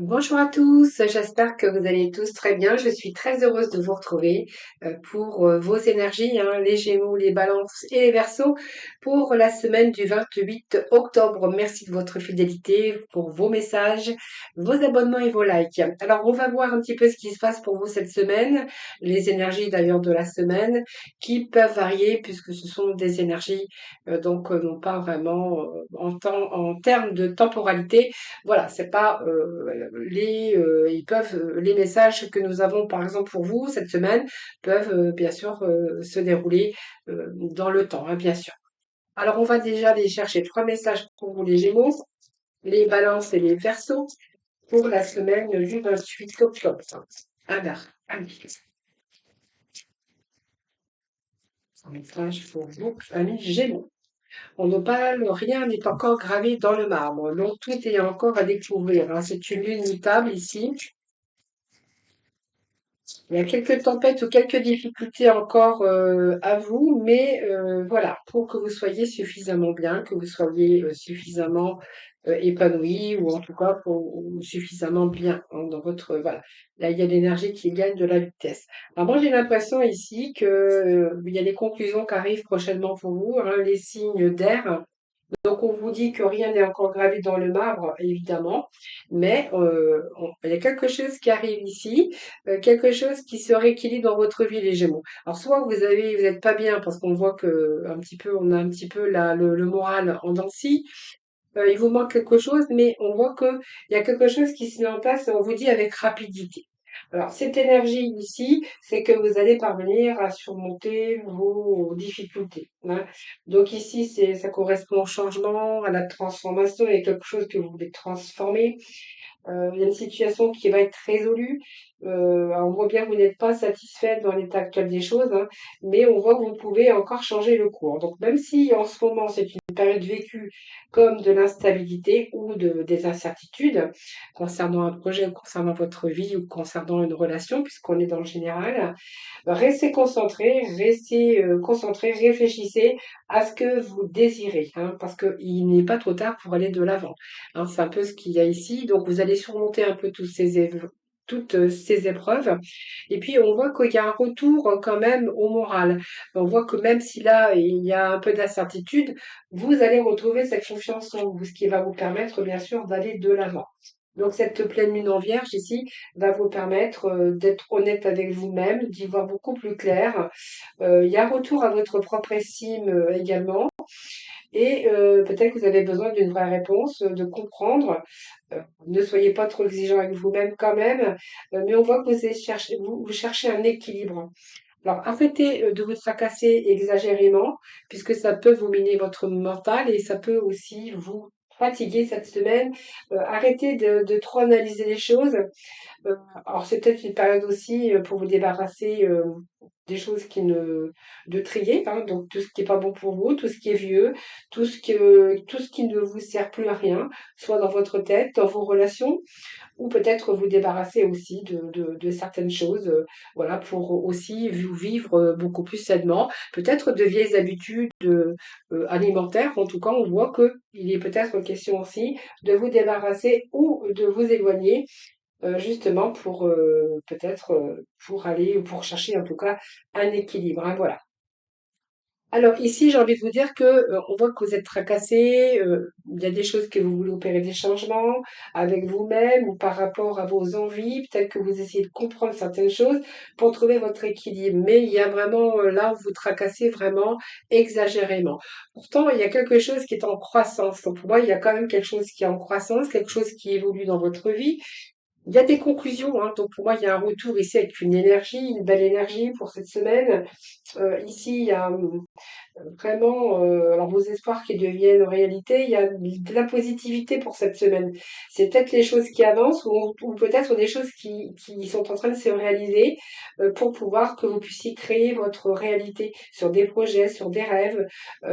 Bonjour à tous, j'espère que vous allez tous très bien. Je suis très heureuse de vous retrouver pour vos énergies, hein, les Gémeaux, les Balances et les Verseaux pour la semaine du 28 octobre. Merci de votre fidélité, pour vos messages, vos abonnements et vos likes. Alors, on va voir un petit peu ce qui se passe pour vous cette semaine, les énergies d'ailleurs de la semaine qui peuvent varier puisque ce sont des énergies non pas vraiment en termes de temporalité. Voilà, c'est pas les messages que nous avons par exemple pour vous cette semaine peuvent bien sûr se dérouler dans le temps, hein, bien sûr. Alors on va déjà aller chercher trois messages pour vous les Gémeaux, les Balances et les Verseaux pour la semaine du 28 octobre. Alors, allez, un message pour vous, amis Gémeaux. On ne parle, rien n'est encore gravé dans le marbre, donc tout est encore à découvrir, hein. C'est une lune mutable ici. Il y a quelques tempêtes ou quelques difficultés encore à vous, mais voilà, pour que vous soyez suffisamment bien, que vous soyez suffisamment épanoui ou en tout cas ou suffisamment bien hein, dans votre voilà. Là, il y a l'énergie qui gagne de la vitesse. Alors moi, j'ai l'impression ici que il y a des conclusions qui arrivent prochainement pour vous, hein, les signes d'air. Donc on vous dit que rien n'est encore gravé dans le marbre, évidemment, mais il y a quelque chose qui arrive ici, quelque chose qui se rééquilibre dans votre vie, les Gémeaux. Alors soit vous n'êtes pas bien parce qu'on voit que un petit peu, on a un petit peu le moral en dents de scie, il vous manque quelque chose, mais on voit que il y a quelque chose qui se met en place et on vous dit avec rapidité. Alors, cette énergie ici, c'est que vous allez parvenir à surmonter vos difficultés, hein. Donc ici, ça correspond au changement, à la transformation, il y a quelque chose que vous voulez transformer. Il y a une situation qui va être résolue. On voit bien que vous n'êtes pas satisfaite dans l'état actuel des choses, hein, mais on voit que vous pouvez encore changer le cours. Donc même si en ce moment c'est une période vécue comme de l'instabilité ou des incertitudes concernant un projet ou concernant votre vie ou concernant une relation, puisqu'on est dans le général, restez concentré, réfléchissez à ce que vous désirez, hein, parce qu'il n'est pas trop tard pour aller de l'avant, hein. C'est un peu ce qu'il y a ici. Donc vous allez surmonter un peu toutes ces épreuves. Et puis on voit qu'il y a un retour quand même au moral. On voit que même si là il y a un peu d'incertitude, vous allez retrouver cette confiance en vous, ce qui va vous permettre bien sûr d'aller de l'avant. Donc cette pleine lune en vierge ici va vous permettre d'être honnête avec vous-même, d'y voir beaucoup plus clair. Il y a un retour à votre propre estime également. Et peut-être que vous avez besoin d'une vraie réponse, de comprendre. Ne soyez pas trop exigeant avec vous-même quand même, mais on voit que vous cherchez un équilibre. Alors arrêtez de vous tracasser exagérément, puisque ça peut vous miner votre mental et ça peut aussi vous fatiguer cette semaine. Arrêtez de trop analyser les choses. Alors c'est peut-être une période aussi pour vous débarrasser des choses de trier, hein, donc tout ce qui est pas bon pour vous, tout ce qui est vieux, tout ce qui ne vous sert plus à rien, soit dans votre tête, dans vos relations, ou peut-être vous débarrasser aussi de certaines choses, voilà, pour aussi vous vivre beaucoup plus sainement. Peut-être de vieilles habitudes alimentaires. En tout cas, on voit que il est peut-être question aussi de vous débarrasser ou de vous éloigner justement pour peut-être pour aller ou pour chercher en tout cas un équilibre, hein, voilà. Alors ici, j'ai envie de vous dire que on voit que vous êtes tracassé, il y a des choses que vous voulez opérer des changements avec vous-même ou par rapport à vos envies, peut-être que vous essayez de comprendre certaines choses pour trouver votre équilibre, mais il y a vraiment là où vous tracassez vraiment exagérément. Pourtant, il y a quelque chose qui est en croissance. Donc pour moi, il y a quand même quelque chose qui est en croissance, quelque chose qui évolue dans votre vie. Il y a des conclusions, hein, donc pour moi, il y a un retour ici avec une belle énergie pour cette semaine. Ici, il y a vraiment alors vos espoirs qui deviennent réalité, il y a de la positivité pour cette semaine. C'est peut-être les choses qui avancent ou peut-être des choses qui sont en train de se réaliser pour pouvoir que vous puissiez créer votre réalité sur des projets, sur des rêves,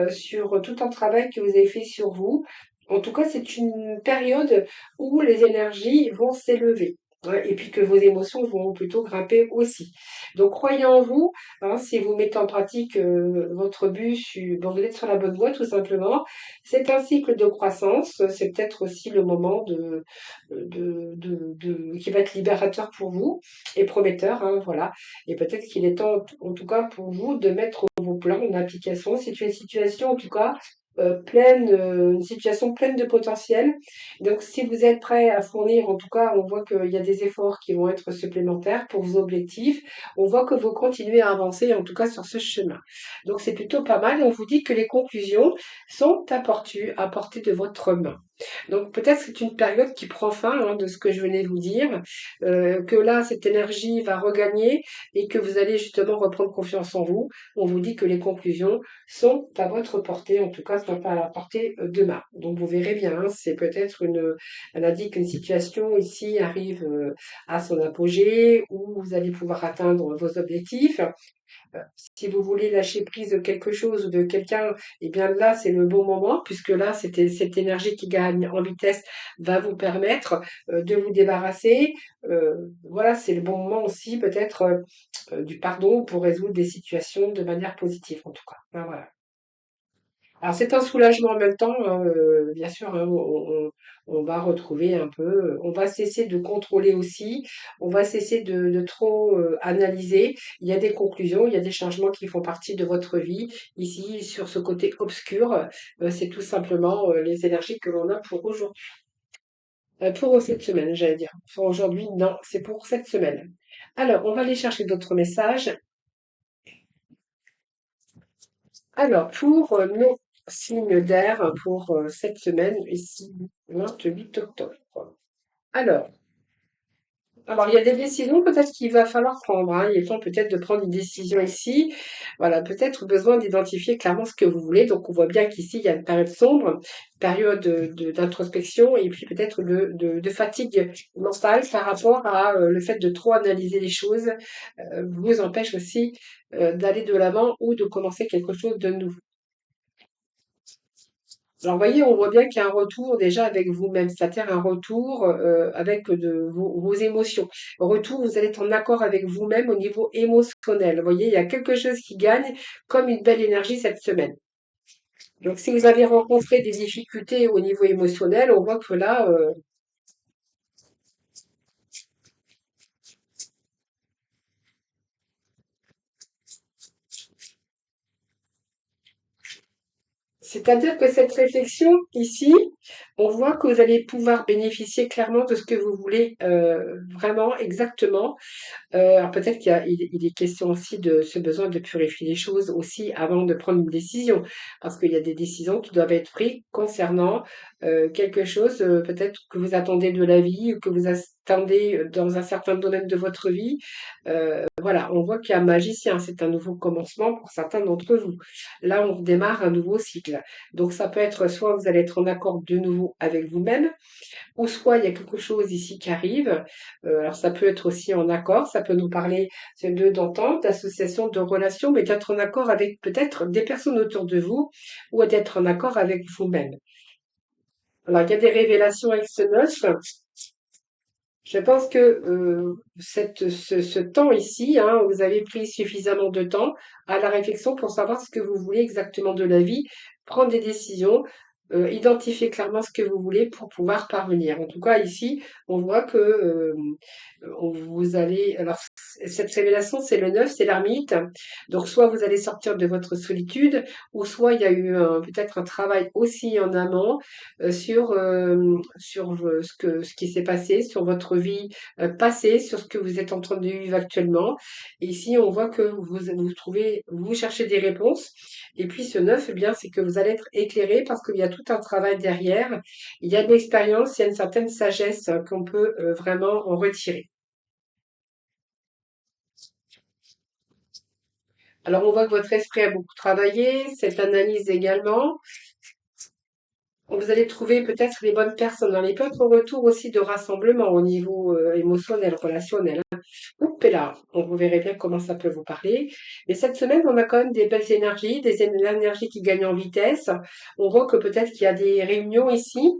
sur tout un travail que vous avez fait sur vous. En tout cas, c'est une période où les énergies vont s'élever. Ouais, et puis que vos émotions vont plutôt grimper aussi. Donc croyez en vous, hein, si vous mettez en pratique votre but, bon, vous êtes sur la bonne voie tout simplement. C'est un cycle de croissance, c'est peut-être aussi le moment qui va être libérateur pour vous et prometteur, hein, voilà. Et peut-être qu'il est temps, en tout cas pour vous, de mettre vos plans en application. C'est une situation, en tout cas, une situation pleine de potentiel. Donc, si vous êtes prêt à fournir, en tout cas, on voit qu'il y a des efforts qui vont être supplémentaires pour vos objectifs. On voit que vous continuez à avancer, en tout cas, sur ce chemin. Donc, c'est plutôt pas mal. On vous dit que les conclusions sont à portée de votre main. Donc, peut-être que c'est une période qui prend fin, hein, de ce que je venais de vous dire, que là, cette énergie va regagner et que vous allez justement reprendre confiance en vous. On vous dit que les conclusions sont à votre portée, en tout cas, sont à la portée demain. Donc vous verrez bien, hein, c'est peut-être elle a dit qu'une situation ici arrive à son apogée où vous allez pouvoir atteindre vos objectifs. Si vous voulez lâcher prise de quelque chose ou de quelqu'un, eh bien là, c'est le bon moment, puisque là, cette énergie qui gagne en vitesse va vous permettre de vous débarrasser. Voilà, c'est le bon moment aussi, peut-être, du pardon pour résoudre des situations de manière positive, en tout cas. Enfin, voilà. Alors c'est un soulagement en même temps, hein, bien sûr, hein, on va retrouver un peu, on va cesser de contrôler aussi, on va cesser de trop analyser. Il y a des conclusions, il y a des changements qui font partie de votre vie. Ici, sur ce côté obscur, c'est tout simplement les énergies que l'on a pour aujourd'hui. Pour cette semaine, j'allais dire. Pour aujourd'hui, non, c'est pour cette semaine. Alors, on va aller chercher d'autres messages. Alors, pour nos signes d'air pour cette semaine, ici, 28 octobre. Alors, alors, il y a des décisions peut-être qu'il va falloir prendre, hein. Il est temps peut-être de prendre une décision ici. Voilà, peut-être besoin d'identifier clairement ce que vous voulez. Donc, on voit bien qu'ici, il y a une période sombre, période d'introspection et puis peut-être de fatigue mentale par rapport à le fait de trop analyser les choses vous empêche aussi d'aller de l'avant ou de commencer quelque chose de nouveau. Alors, vous voyez, on voit bien qu'il y a un retour déjà avec vous-même, c'est-à-dire un retour avec vos émotions. Retour, vous allez être en accord avec vous-même au niveau émotionnel. Vous voyez, il y a quelque chose qui gagne comme une belle énergie cette semaine. Donc, si vous avez rencontré des difficultés au niveau émotionnel, on voit que là, c'est-à-dire que cette réflexion ici, on voit que vous allez pouvoir bénéficier clairement de ce que vous voulez vraiment exactement. Alors peut-être il est question aussi de ce besoin de purifier les choses aussi avant de prendre une décision, parce qu'il y a des décisions qui doivent être prises concernant quelque chose peut-être que vous attendez de la vie ou que vous attendez dans un certain domaine de votre vie. Voilà, on voit qu'il y a un magicien, c'est un nouveau commencement pour certains d'entre vous. Là, on redémarre un nouveau cycle. Donc ça peut être soit vous allez être en accord de nouveau avec vous-même, ou soit il y a quelque chose ici qui arrive. Alors ça peut être aussi en accord, ça peut nous parler d'entente, d'association, de relations, mais d'être en accord avec peut-être des personnes autour de vous ou d'être en accord avec vous-même. Alors il y a des révélations avec ce 9. Je pense que ce temps ici, hein, vous avez pris suffisamment de temps à la réflexion pour savoir ce que vous voulez exactement de la vie, prendre des décisions, identifier clairement ce que vous voulez pour pouvoir parvenir. En tout cas, ici, on voit que vous allez. Alors, cette révélation, c'est le 9, c'est l'ermite. Donc, soit vous allez sortir de votre solitude, ou soit il y a eu peut-être un travail aussi en amont sur ce qui s'est passé, sur votre vie passée, sur ce que vous êtes en train de vivre actuellement. Et ici, on voit que vous cherchez des réponses. Et puis ce 9, eh bien, c'est que vous allez être éclairé parce qu'il y a tout un travail derrière. Il y a de l'expérience, il y a une certaine sagesse qu'on peut vraiment en retirer. Alors, on voit que votre esprit a beaucoup travaillé, cette analyse également. Vous allez trouver peut-être les bonnes personnes. Dans les peut-être retour aussi de rassemblement au niveau émotionnel, relationnel. Oups là, on vous verrez bien comment ça peut vous parler. Mais cette semaine, on a quand même des belles énergies, des énergies qui gagnent en vitesse. On voit que peut-être qu'il y a des réunions ici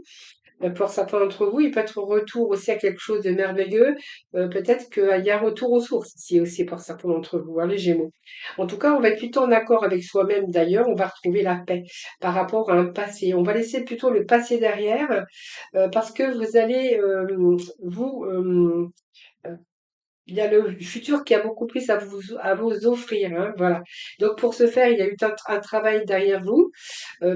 Pour certains d'entre vous, il peut être retour aussi à quelque chose de merveilleux. Peut-être qu'il y a retour aux sources ici aussi pour certains d'entre vous, hein, les Gémeaux. En tout cas, on va être plutôt en accord avec soi-même d'ailleurs. On va retrouver la paix par rapport à un passé. On va laisser plutôt le passé derrière parce que vous allez vous il y a le futur qui a beaucoup plus à vous offrir, hein, voilà. Donc pour ce faire, il y a eu un travail derrière vous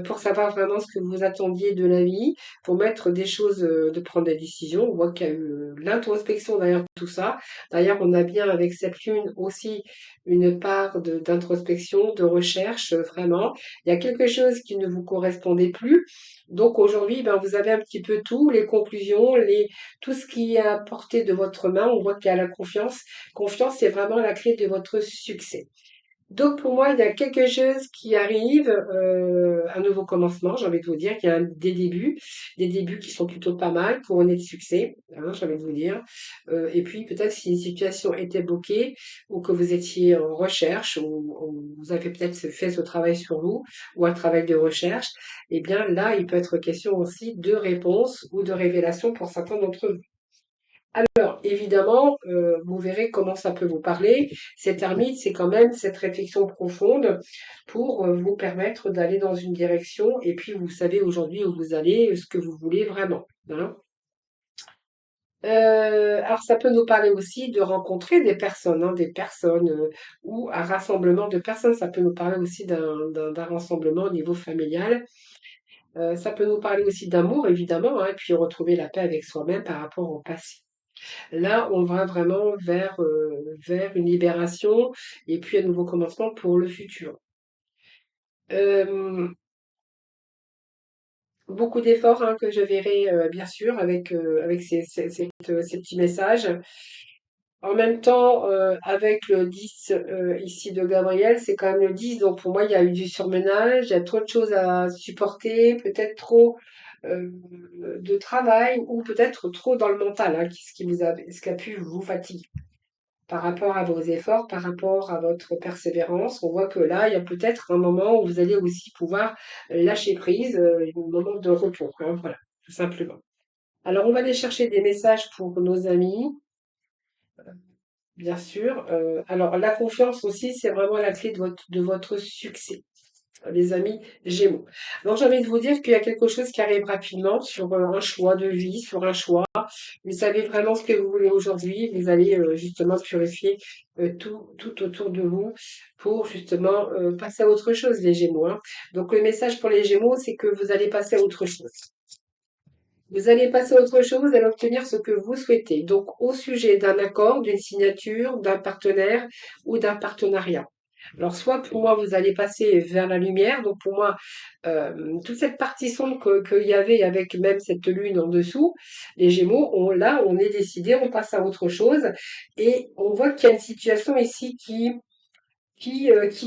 pour savoir vraiment ce que vous attendiez de la vie, pour mettre des choses, de prendre des décisions. On voit qu'il y a eu l'introspection derrière tout ça. D'ailleurs, on a bien avec cette lune aussi une part d'introspection, de recherche, vraiment. Il y a quelque chose qui ne vous correspondait plus. Donc aujourd'hui, ben, vous avez un petit peu tout, les conclusions, tout ce qui est à portée de votre main. On voit qu'il y a la confiance. Confiance, c'est vraiment la clé de votre succès. Donc pour moi, il y a quelque chose qui arrive, un nouveau commencement, j'ai envie de vous dire, qu'il y a des débuts qui sont plutôt pas mal, couronnés de succès, hein, j'ai envie de vous dire. Et puis peut-être si une situation était bloquée ou que vous étiez en recherche ou vous avez peut-être fait ce travail sur vous ou un travail de recherche, eh bien là, il peut être question aussi de réponse ou de révélation pour certains d'entre vous. Alors, évidemment, vous verrez comment ça peut vous parler. Cet ermite, c'est quand même cette réflexion profonde pour vous permettre d'aller dans une direction et puis vous savez aujourd'hui où vous allez, ce que vous voulez vraiment, hein. Alors, ça peut nous parler aussi de rencontrer des personnes, hein, des personnes ou un rassemblement de personnes. Ça peut nous parler aussi d'un rassemblement au niveau familial. Ça peut nous parler aussi d'amour, évidemment, hein, et puis retrouver la paix avec soi-même par rapport au passé. Là, on va vraiment vers une libération et puis un nouveau commencement pour le futur. Euh, Beaucoup d'efforts hein, que je verrai bien sûr avec ces petits messages. En même temps, avec le 10 ici de Gabriel, c'est quand même le 10, donc pour moi, il y a eu du surmenage, il y a trop de choses à supporter, peut-être trop de travail ou peut-être trop dans le mental, hein, ce qui a pu vous fatiguer. Par rapport à vos efforts, par rapport à votre persévérance. On voit que là, il y a peut-être un moment où vous allez aussi pouvoir lâcher prise, un moment de repos, hein, voilà, tout simplement. Alors, on va aller chercher des messages pour nos amis, bien sûr. Alors, la confiance aussi, c'est vraiment la clé de votre succès, les amis Gémeaux. Donc, j'ai envie de vous dire qu'il y a quelque chose qui arrive rapidement sur un choix de vie, sur un choix. Vous savez vraiment ce que vous voulez aujourd'hui. Vous allez justement purifier tout autour de vous pour justement passer à autre chose, les Gémeaux, hein. Donc le message pour les Gémeaux, c'est que vous allez passer à autre chose. Vous allez passer à autre chose, vous allez obtenir ce que vous souhaitez. Donc au sujet d'un accord, d'une signature, d'un partenaire ou d'un partenariat. Alors soit pour moi vous allez passer vers la lumière, donc pour moi toute cette partie sombre qu'il y avait avec même cette lune en dessous, les Gémeaux, là on est décidé, on passe à autre chose et on voit qu'il y a une situation ici qui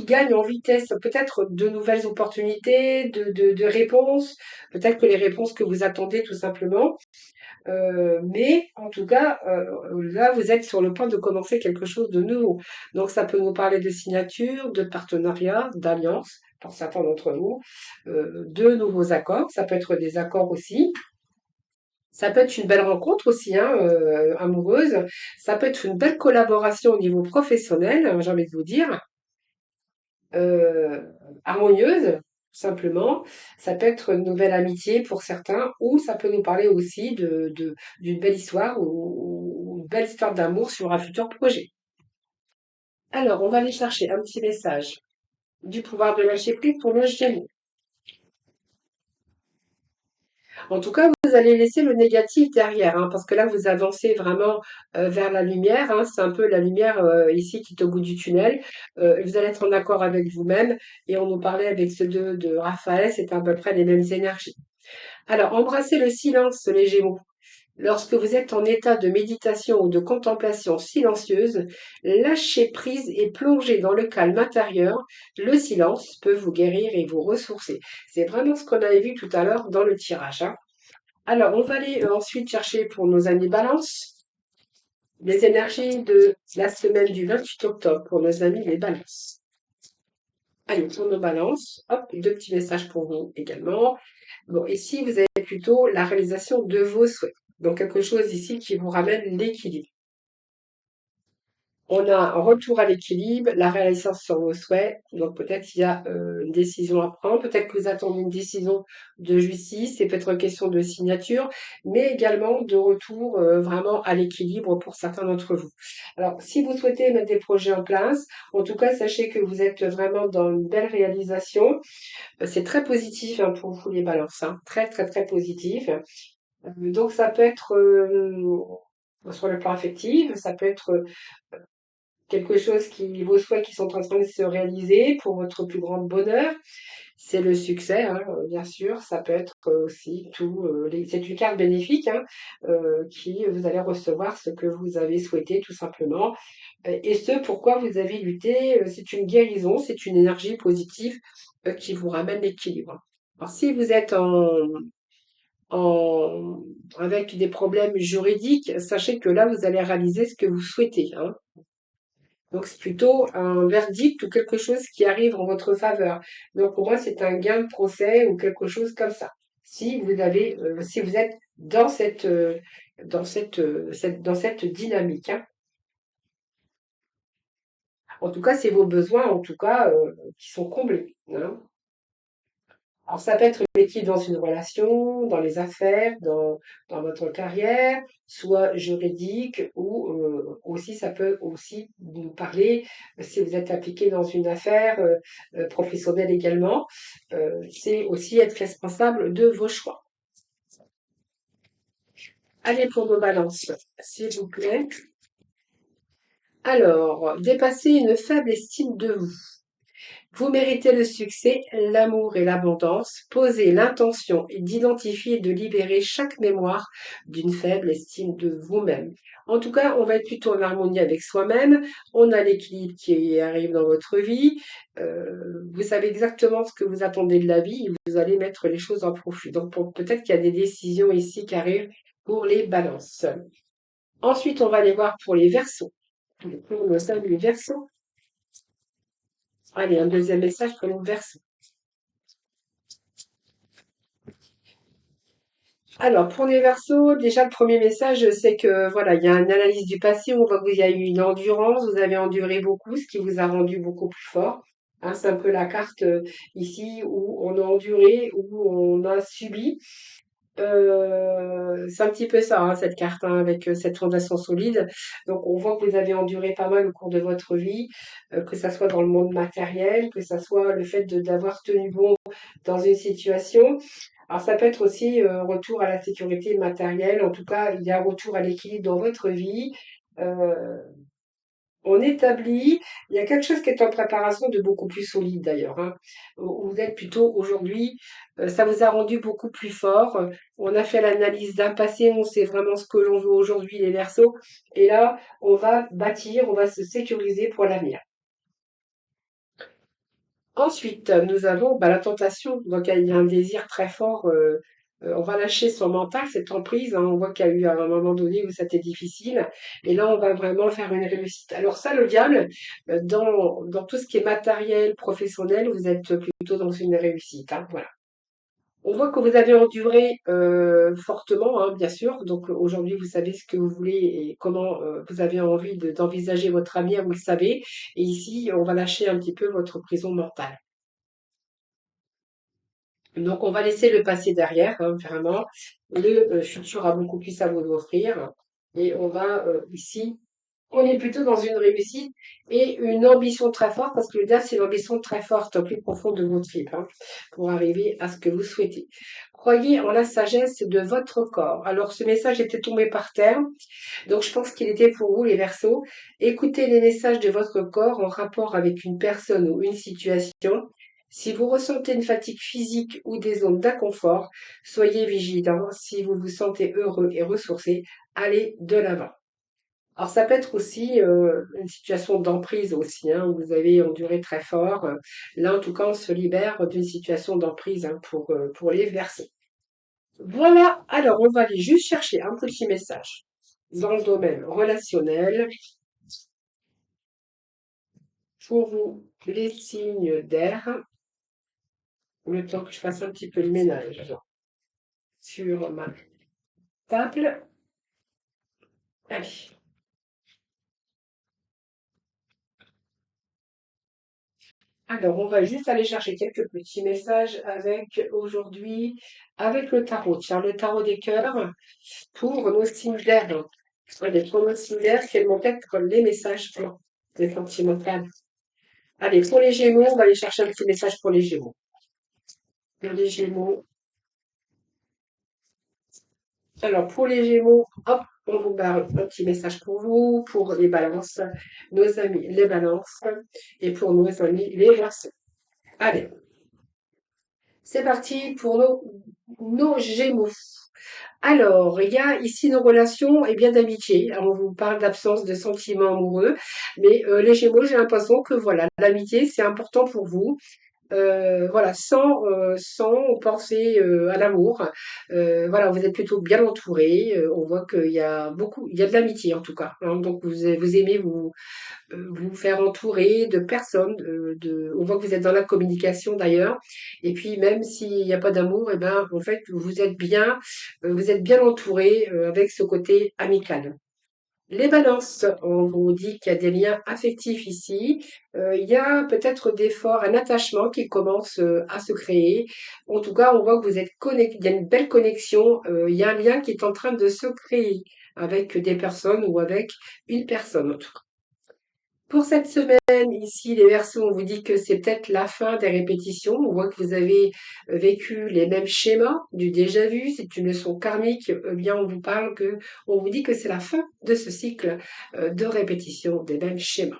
gagne en vitesse, peut-être de nouvelles opportunités, de réponses, peut-être que les réponses que vous attendez tout simplement. Mais en tout cas, là, vous êtes sur le point de commencer quelque chose de nouveau. Donc, ça peut nous parler de signature, de partenariat, d'alliance, pour certains d'entre vous, de nouveaux accords. Ça peut être des accords aussi. Ça peut être une belle rencontre aussi, hein, amoureuse. Ça peut être une belle collaboration au niveau professionnel, hein, j'ai envie de vous dire, euh, harmonieuse, tout simplement. Ça peut être une nouvelle amitié pour certains, ou ça peut nous parler aussi d'une belle histoire ou une belle histoire d'amour sur un futur projet. Alors, on va aller chercher un petit message du pouvoir de lâcher prise pour le Gémeaux. En tout cas, vous allez laisser le négatif derrière, hein, parce que là, vous avancez vraiment vers la lumière, hein. C'est un peu la lumière ici qui est au bout du tunnel. Vous allez être en accord avec vous-même. Et on nous parlait avec ceux de Raphaël, c'est à peu près les mêmes énergies. Alors, embrassez le silence, les Gémeaux. Lorsque vous êtes en état de méditation ou de contemplation silencieuse, lâchez prise et plongez dans le calme intérieur. Le silence peut vous guérir et vous ressourcer. C'est vraiment ce qu'on avait vu tout à l'heure dans le tirage, hein. Alors, on va aller ensuite chercher pour nos amis Balance les énergies de la semaine du 28 octobre pour nos amis les Balances. Allez, pour nos balances, hop, deux petits messages pour vous également. Bon, ici, vous avez plutôt la réalisation de vos souhaits. Donc, quelque chose ici qui vous ramène l'équilibre. On a un retour à l'équilibre, la réalisation sur vos souhaits. Donc peut-être il y a une décision à prendre, peut-être que vous attendez une décision de justice, c'est peut-être une question de signature, mais également de retour vraiment à l'équilibre pour certains d'entre vous. Alors si vous souhaitez mettre des projets en place, en tout cas sachez que vous êtes vraiment dans une belle réalisation. C'est très positif hein, pour vous les balances, hein. Très très très positif. Donc ça peut être sur le plan affectif, ça peut être quelque chose qui, vos souhaits qui sont en train de se réaliser pour votre plus grand bonheur. C'est le succès, hein, bien sûr. Ça peut être aussi tout. C'est une carte bénéfique hein, qui vous allez recevoir ce que vous avez souhaité tout simplement. Et ce pourquoi vous avez lutté. C'est une guérison, c'est une énergie positive qui vous ramène l'équilibre. Alors si vous êtes en, avec des problèmes juridiques, sachez que là, vous allez réaliser ce que vous souhaitez, hein. Donc c'est plutôt un verdict ou quelque chose qui arrive en votre faveur. Donc pour moi, c'est un gain de procès ou quelque chose comme ça. Si vous avez, si vous êtes dans dans cette dynamique, hein. En tout cas, c'est vos besoins, en tout cas, qui sont comblés, hein. Alors, ça peut être l'équilibre dans une relation, dans les affaires, dans votre carrière, soit juridique, ou aussi, ça peut aussi nous parler, si vous êtes impliqué dans une affaire professionnelle également, c'est aussi être responsable de vos choix. Allez pour vos balances, s'il vous plaît. Alors, dépasser une faible estime de vous. Vous méritez le succès, l'amour et l'abondance. Posez l'intention d'identifier et de libérer chaque mémoire d'une faible estime de vous-même. En tout cas, on va être plutôt en harmonie avec soi-même. On a l'équilibre qui arrive dans votre vie. Vous savez exactement ce que vous attendez de la vie et vous allez mettre les choses en profit. Donc, peut-être qu'il y a des décisions ici qui arrivent pour les balances. Ensuite, on va aller voir pour les versos. Pour nos amis versos. Allez, un deuxième message pour les versos. Alors, pour les versos, déjà le premier message, c'est que voilà, il y a une analyse du passé, on voit que vous y a eu une endurance, vous avez enduré beaucoup, ce qui vous a rendu beaucoup plus fort. Hein, c'est un peu la carte ici où on a enduré, où on a subi. C'est un petit peu ça, hein, cette carte, hein, avec cette fondation solide. Donc, on voit que vous avez enduré pas mal au cours de votre vie, que ça soit dans le monde matériel, que ça soit le fait d'avoir tenu bon dans une situation. Alors, ça peut être aussi retour à la sécurité matérielle. En tout cas, il y a un retour à l'équilibre dans votre vie. Euh, on établit, il y a quelque chose qui est en préparation de beaucoup plus solide d'ailleurs, hein. Vous êtes plutôt aujourd'hui, ça vous a rendu beaucoup plus fort. On a fait l'analyse d'un passé, on sait vraiment ce que l'on veut aujourd'hui, les Verseaux. Et là, on va bâtir, on va se sécuriser pour l'avenir. Ensuite, nous avons bah, la tentation. Donc, il y a un désir très fort. On va lâcher son mental, cette emprise, hein. On voit qu'il y a eu à un moment donné où c'était difficile. Et là, on va vraiment faire une réussite. Alors ça, le diable, dans tout ce qui est matériel, professionnel, vous êtes plutôt dans une réussite, hein, voilà. On voit que vous avez enduré fortement, hein, bien sûr. Donc aujourd'hui, vous savez ce que vous voulez et comment vous avez envie d'envisager votre avenir, vous le savez. Et ici, on va lâcher un petit peu votre prison mentale. Donc, on va laisser le passé derrière, hein, vraiment. Le futur a beaucoup plus à vous offrir. Et on va ici, on est plutôt dans une réussite et une ambition très forte, parce que le DAF, c'est l'ambition très forte, au plus profond de vos tripes, hein, pour arriver à ce que vous souhaitez. Croyez en la sagesse de votre corps. Alors, ce message était tombé par terre, donc je pense qu'il était pour vous, les Verseaux. Écoutez les messages de votre corps en rapport avec une personne ou une situation. Si vous ressentez une fatigue physique ou des zones d'inconfort, soyez vigilants. Si vous vous sentez heureux et ressourcé, allez de l'avant. Alors ça peut être aussi une situation d'emprise aussi, hein, où vous avez enduré très fort. Là, en tout cas, on se libère d'une situation d'emprise hein, pour les Verseaux. Voilà, alors on va aller juste chercher un petit message dans le domaine relationnel pour vous. les signes d'air, le temps que je fasse un petit peu le ménage sur ma table. Allez. Alors, on va juste aller chercher quelques petits messages avec aujourd'hui, avec le tarot. Tiens, le tarot des cœurs pour nos signes d'air. Allez, pour nos signes d'air, quels vont être les messages pour les sentimentales? Allez, pour les Gémeaux, on va aller chercher un petit message pour les Gémeaux. Pour les Gémeaux. Alors, pour les Gémeaux, hop, on vous parle un petit message pour vous, pour les balances, nos amis les balances, et pour nos amis les Verseaux. Allez, c'est parti pour nos Gémeaux. Alors, il y a ici nos relations et bien d'amitié. Alors, on vous parle d'absence de sentiments amoureux, mais les Gémeaux, j'ai l'impression que voilà, l'amitié, c'est important pour vous. Voilà, sans penser à l'amour. Voilà, vous êtes plutôt bien entouré. On voit qu'il y a beaucoup, il y a de l'amitié en tout cas, hein. Donc vous aimez vous faire entourer de personnes. On voit que vous êtes dans la communication d'ailleurs. Et puis même s'il n'y a pas d'amour, et ben en fait vous êtes bien entouré avec ce côté amical. Les balances, on vous dit qu'il y a des liens affectifs ici. Il y a peut-être des forts, un attachement qui commence à se créer. En tout cas, on voit que vous êtes connecté, il y a une belle connexion. Il y a un lien qui est en train de se créer avec des personnes ou avec une personne en tout cas. Pour cette semaine, ici, les Verseaux, on vous dit que c'est peut-être la fin des répétitions. On voit que vous avez vécu les mêmes schémas, du déjà vu. C'est une leçon karmique. Eh bien, on vous dit que c'est la fin de ce cycle de répétition des mêmes schémas.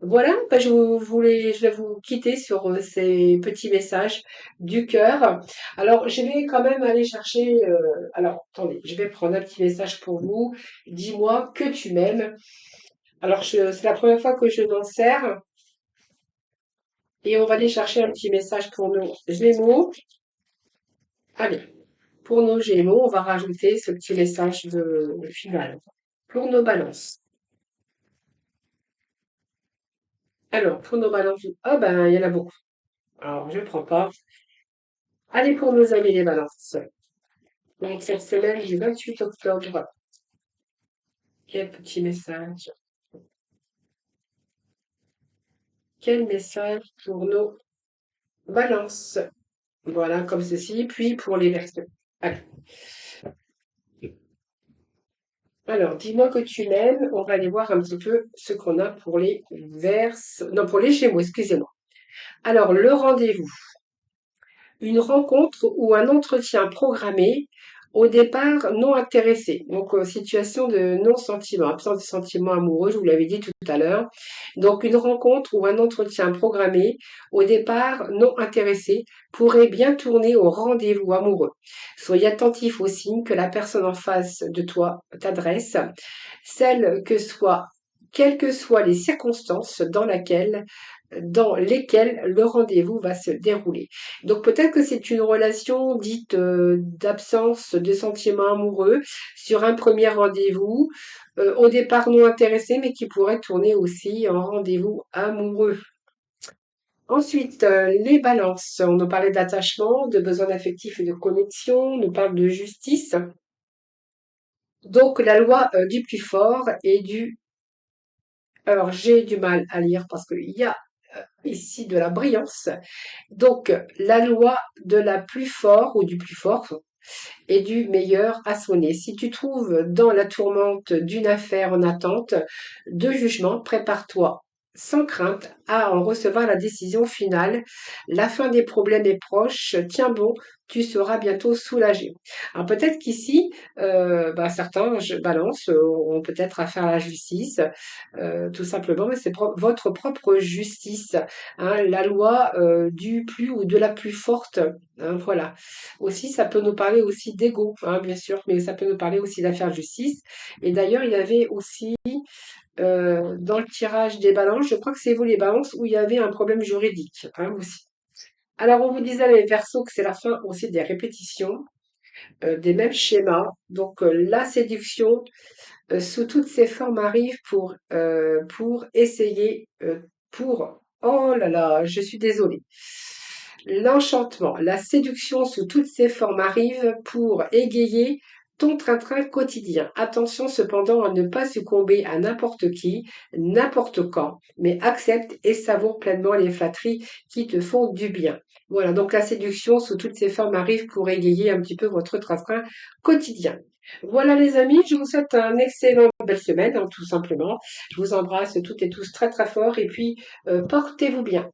Voilà, bah, je vais vous quitter sur ces petits messages du cœur. Alors, je vais quand même aller chercher. Alors, attendez, je vais prendre un petit message pour vous. Dis-moi que tu m'aimes. Alors, c'est la première fois que je m'en sers et on va aller chercher un petit message pour nos Gémeaux. Allez, pour nos Gémeaux, on va rajouter ce petit message de final. Pour nos balances. Alors, pour nos balances, ah ben, il y en a beaucoup. Alors, je ne prends pas. Allez, pour nos amis les balances. Donc, cette semaine du 28 octobre, quel petit message? Quel message pour nos balances? Voilà, comme ceci. Puis pour les Verseaux. Allez. Alors, dis-moi que tu m'aimes. On va aller voir un petit peu ce qu'on a pour les non, pour les Gémeaux, excusez-moi. Alors, le rendez-vous. Une rencontre ou un entretien programmé, au départ non intéressé. Donc, situation de non-sentiment, absence de sentiment amoureux, je vous l'avais dit tout à l'heure. Donc, une rencontre ou un entretien programmé, au départ non intéressé, pourrait bien tourner au rendez-vous amoureux. Soyez attentif aux signes que la personne en face de toi t'adresse, quelles que soient les circonstances dans lesquelles le rendez-vous va se dérouler. Donc peut-être que c'est une relation dite d'absence de sentiments amoureux sur un premier rendez-vous, au départ non intéressé, mais qui pourrait tourner aussi en rendez-vous amoureux. Ensuite, les balances. On nous parlait d'attachement, de besoin affectif et de connexion. On nous parle de justice. Donc la loi du plus fort et du... Alors j'ai du mal à lire parce qu'il y a ici de la brillance. Donc, la loi de la plus fort ou du plus fort et du meilleur à sonner. Si tu trouves dans la tourmente d'une affaire en attente de jugement, prépare-toi sans crainte à en recevoir la décision finale. La fin des problèmes est proche. Tiens bon, tu seras bientôt soulagé. Alors peut-être qu'ici, certains balances ont peut-être affaire à la justice, tout simplement, mais c'est votre propre justice, hein, la loi du plus ou de la plus forte, hein, voilà. Aussi, ça peut nous parler aussi d'ego, hein, bien sûr, mais ça peut nous parler aussi d'affaires de justice. Et d'ailleurs, il y avait aussi dans le tirage des balances, je crois que c'est vous les balances, où il y avait un problème juridique, hein, aussi. Alors, on vous disait les versos que c'est la fin aussi des répétitions, des mêmes schémas. Donc, la séduction sous toutes ses formes arrive pour essayer, pour Oh là là, je suis désolée. L'enchantement, la séduction sous toutes ses formes arrive pour égayer ton train-train quotidien. Attention cependant à ne pas succomber à n'importe qui, n'importe quand, mais accepte et savoure pleinement les flatteries qui te font du bien. Voilà, donc la séduction sous toutes ses formes arrive pour égayer un petit peu votre train-train quotidien. Voilà les amis, je vous souhaite un excellent belle semaine, hein, tout simplement. Je vous embrasse toutes et tous très très fort et puis portez-vous bien.